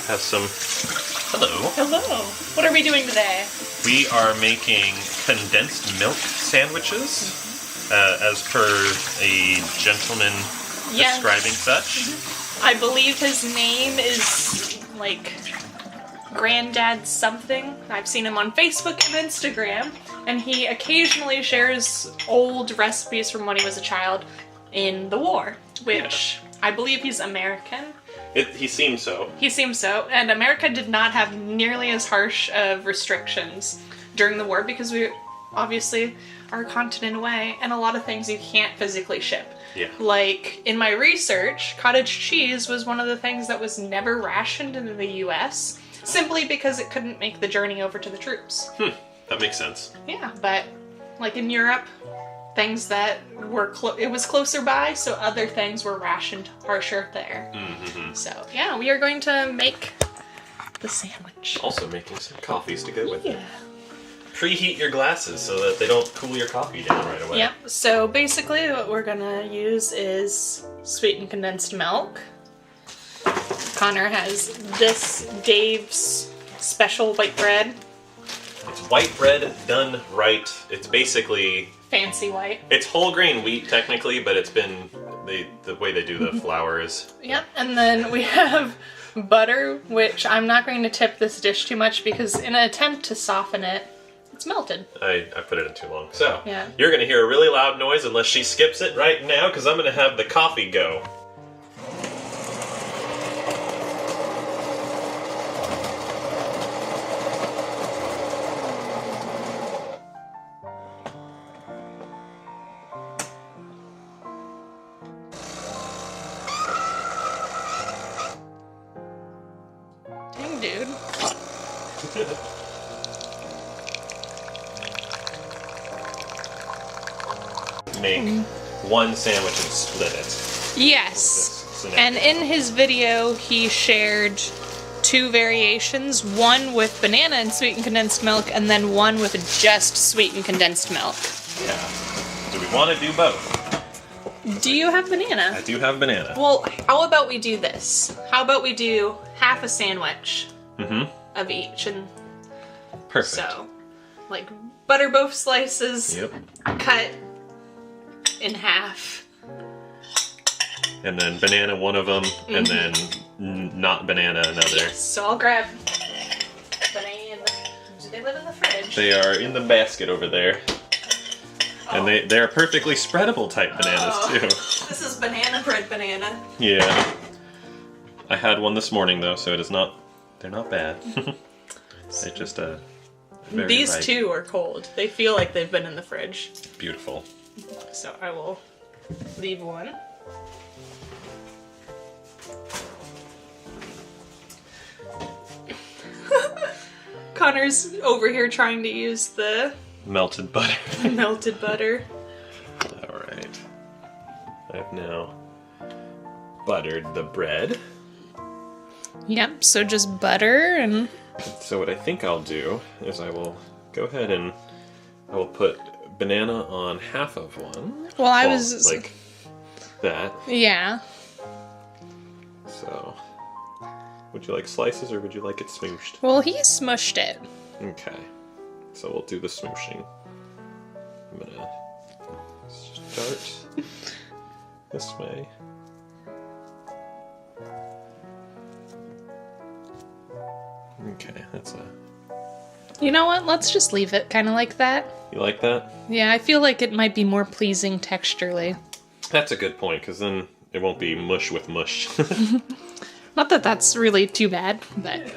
have some... Hello. Hello. What are we doing today? We are making condensed milk sandwiches, as per a gentleman describing such. I believe his name is, like, Granddad something. I've seen him on Facebook and Instagram, and he occasionally shares old recipes from when he was a child in the war, which I believe he's American. He seems so. He seems so, and America did not have nearly as harsh of restrictions during the war because we obviously are a continent away, and a lot of things you can't physically ship. Yeah. Like, in my research, cottage cheese was one of the things that was never rationed in the US, simply because it couldn't make the journey over to the troops. That makes sense. Yeah, but, like in Europe, things that were it was closer by, so other things were rationed harsher there. So, yeah, we are going to make the sandwich. Also making some coffees to go with it. Yeah. Preheat your glasses so that they don't cool your coffee down right away. Yep, so basically what we're gonna use is sweetened condensed milk. Connor has this Dave's special white bread. It's white bread done right. It's basically... Fancy white. It's whole grain wheat technically, but it's been... the way they do the flour is... Yep, and then we have butter, which I'm not going to tip this dish too much because in an attempt to soften it, it's melted. I put it in too long. So, yeah. You're going to hear a really loud noise unless she skips it right now, because I'm going to have the coffee go. Dang, dude. Make one sandwich and split it. Yes. And in his video, he shared two variations, one with banana and sweetened condensed milk, and then one with just sweetened condensed milk. Yeah. Do we want to do both? Do you have banana? I do have banana. Well, how about we do this? How about we do half a sandwich of each, and Perfect. so, like, butter both slices, Yep. cut in half. And then banana one of them, and then not banana another. So I'll grab banana. Do they live in the fridge? They are in the basket over there. And they're perfectly spreadable type bananas too. This is banana bread banana. Yeah. I had one this morning though, so it is not. They're not bad. They just very These ripe. two are cold. They feel like they've been in the fridge. Beautiful. So I will leave one. Connor's over here trying to use the Melted butter. melted butter. Alright. I've now buttered the bread. Yep, so just butter and... So what I think I'll do is I will go ahead and I will put banana on half of one. Well, I was... like that. Yeah. So, would you like slices or would you like it smooshed? Well, he smushed it. Okay. So we'll do the smooshing. I'm gonna start this way. Okay, that's a... You know what? Let's just leave it kind of like that. You like that? Yeah, I feel like it might be more pleasing texturally. That's a good point, because then it won't be mush with mush. Not that that's really too bad, but...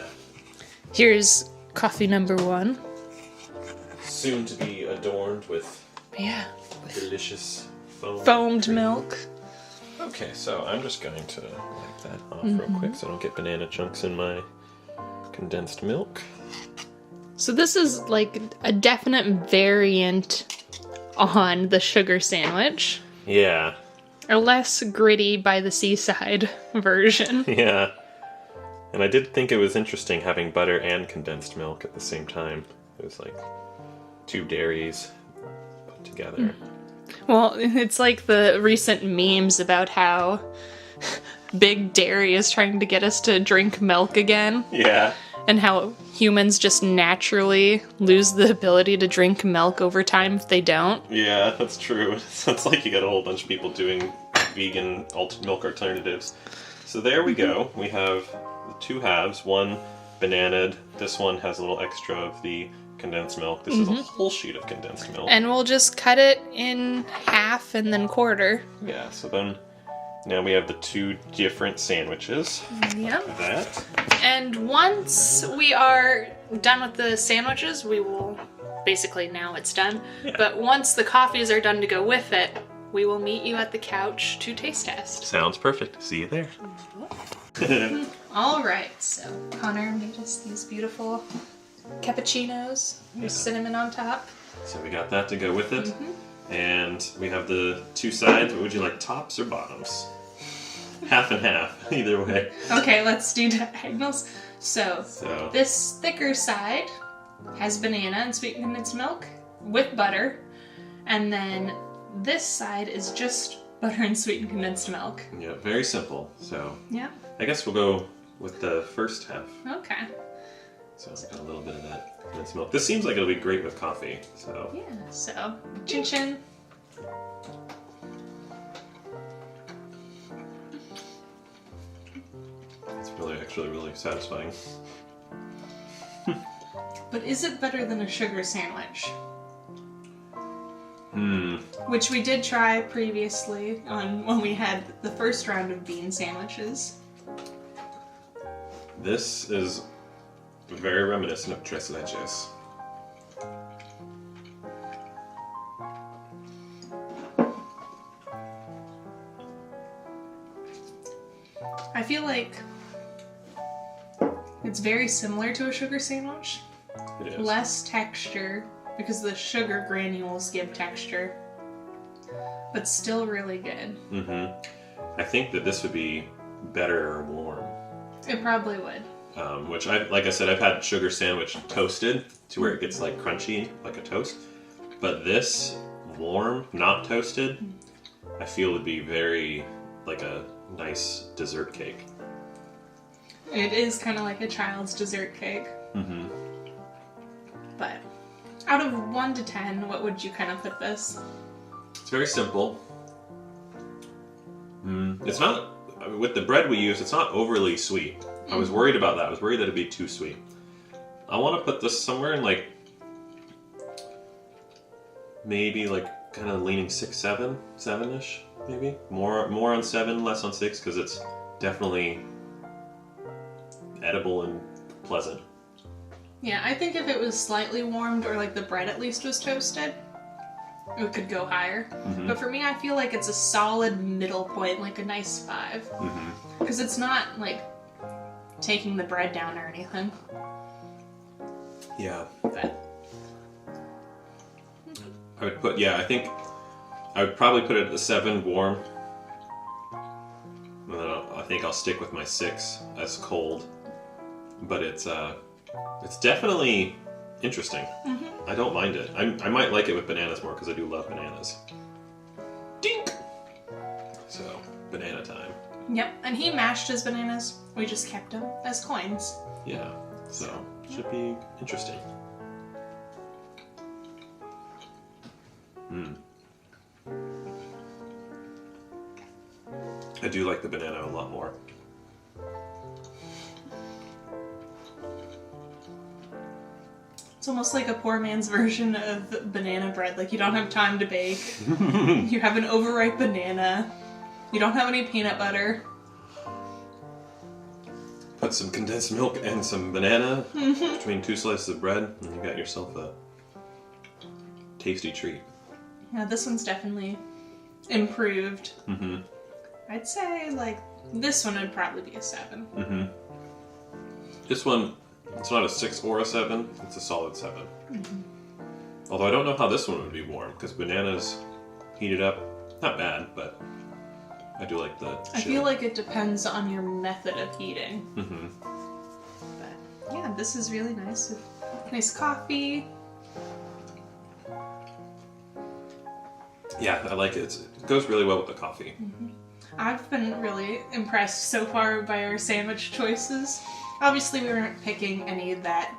Here's coffee number one. Soon to be adorned with delicious Foamed cream. milk. Okay, so I'm just going to wipe that off real quick so I don't get banana chunks in my condensed milk. So this is like a definite variant on the sugar sandwich. Yeah. A less gritty by the seaside version. Yeah. And I did think it was interesting having butter and condensed milk at the same time. It was like two dairies put together. Well, it's like the recent memes about how big dairy is trying to get us to drink milk again. Yeah. And how humans just naturally lose the ability to drink milk over time if they don't. Yeah, that's true. It's like you got a whole bunch of people doing vegan milk alternatives. So there we go. We have the two halves. One bananaed. This one has a little extra of the condensed milk. This is a whole sheet of condensed milk. And we'll just cut it in half and then quarter. Yeah, so then now we have the two different sandwiches. Yep. Like that. And once we are done with the sandwiches, we will, basically now it's done, but once the coffees are done to go with it, we will meet you at the couch to taste test. Sounds perfect. See you there. All right, so Connor made us these beautiful cappuccinos with cinnamon on top. So we got that to go with it. And we have the two sides. What would you like, tops or bottoms? Half and half, either way. Okay, let's do diagonals. So this thicker side has banana and sweetened condensed milk with butter. And then this side is just butter and sweetened condensed milk. Yeah, very simple. So yeah, I guess we'll go with the first half. Okay. So got a little bit of that condensed milk. This seems like it'll be great with coffee. So yeah, so chin chin. It's actually really satisfying. But is it better than a sugar sandwich? Hmm. Which we did try previously when we had the first round of bean sandwiches. This is very reminiscent of tres leches. I feel like it's very similar to a sugar sandwich. It is. Less texture, because the sugar granules give texture. But still really good. I think that this would be better warm. It probably would. Which, like I said, I've had sugar sandwich toasted to where it gets like crunchy, like a toast. But this, warm, not toasted, I feel would be very like a nice dessert cake. It is kind of like a child's dessert cake. But out of 1 to 10, what would you kind of put this? It's very simple. It's not, with the bread we use, it's not overly sweet. I was worried about that. I was worried that it'd be too sweet. I want to put this somewhere in like, maybe like kind of leaning 6, 7, 7-ish, maybe. More on 7, less on 6, because it's definitely edible and pleasant. Yeah, I think if it was slightly warmed, or like the bread at least was toasted, it could go higher. But for me, I feel like it's a solid middle point, like a nice 5. Because it's not like taking the bread down or anything. Yeah. But I would put, I think I would probably put it at the 7 warm. And then I think I'll stick with my 6 as cold. But it's definitely interesting. I don't mind it. I might like it with bananas more because I do love bananas. Dink! So, banana time. yep, and he mashed his bananas. We just kept them as coins. Yeah, so should be interesting. I do like the banana a lot more. It's almost like a poor man's version of banana bread. Like, you don't have time to bake. You have an overripe banana. You don't have any peanut butter. Put some condensed milk and some banana between 2 slices of bread, and you got yourself a tasty treat. Yeah, this one's definitely improved. I'd say, like, this one would probably be a 7. This one, it's not a 6 or a 7, it's a solid 7. Although I don't know how this one would be warm, because bananas heated up, not bad, but I do like the chill. I feel like it depends on your method of heating. But yeah, this is really nice. Nice coffee. Yeah, I like it. It goes really well with the coffee. I've been really impressed so far by our sandwich choices. Obviously, we weren't picking any that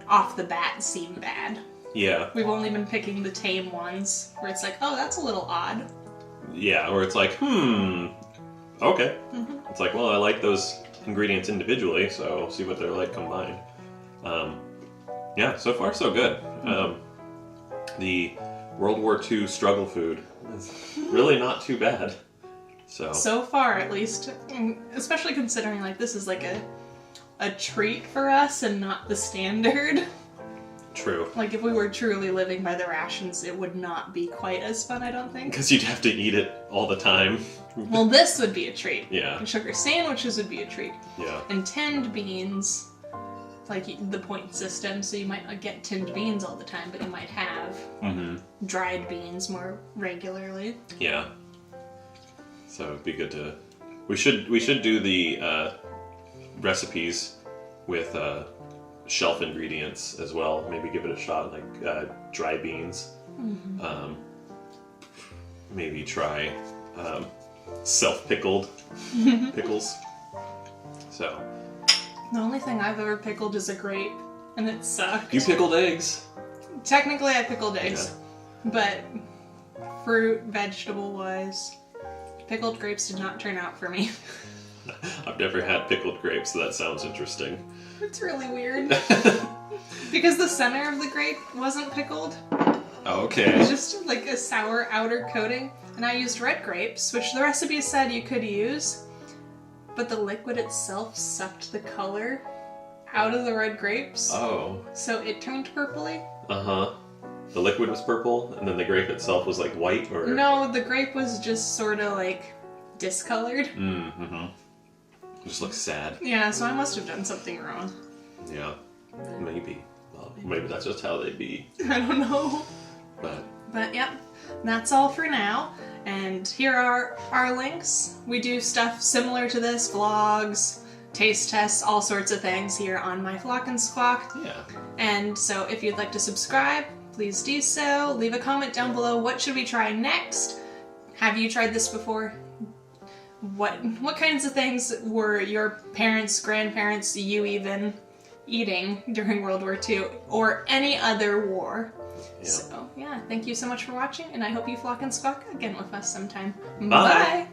off the bat seem bad. Yeah. We've only been picking the tame ones, where it's like, oh, that's a little odd. Yeah, or it's like, okay. Mm-hmm. It's like, well, I like those ingredients individually, so see what they're like combined. Yeah, so far so good. The World War II struggle food is really not too bad. So far, at least, and especially considering like this is like a treat for us and not the standard. True. Like if we were truly living by the rations, it would not be quite as fun, I don't think. Because you'd have to eat it all the time. Well, this would be a treat. Yeah. And sugar sandwiches would be a treat. Yeah. And tinned beans, like the point system, so you might not get tinned beans all the time, but you might have dried beans more regularly. Yeah. So it'd be good to... We should do the recipes with shelf ingredients as well. Maybe give it a shot, like dry beans. Maybe try self-pickled pickles. So... The only thing I've ever pickled is a grape, and it sucked. You pickled eggs? Technically, I pickled eggs, but fruit, vegetable-wise, pickled grapes did not turn out for me. I've never had pickled grapes, so that sounds interesting. It's really weird. Because the center of the grape wasn't pickled. Okay. It was just like a sour outer coating, and I used red grapes, which the recipe said you could use. But the liquid itself sucked the color out of the red grapes. Oh. So it turned purpley. Uh-huh. The liquid was purple, and then the grape itself was like white, or... No, the grape was just sort of like discolored. Mm-hmm. It just looks sad. Yeah, so I must have done something wrong. Yeah. Maybe. Well, maybe that's just how they be. I don't know. But yep, that's all for now. And here are our links. We do stuff similar to this, vlogs, taste tests, all sorts of things here on My Flock and Squawk. Yeah. And so if you'd like to subscribe, please do so. Leave a comment down below. What should we try next? Have you tried this before? What kinds of things were your parents, grandparents, you even, eating during World War II or any other war? Yeah. So, yeah, thank you so much for watching, and I hope you flock and squawk again with us sometime. Bye. Bye.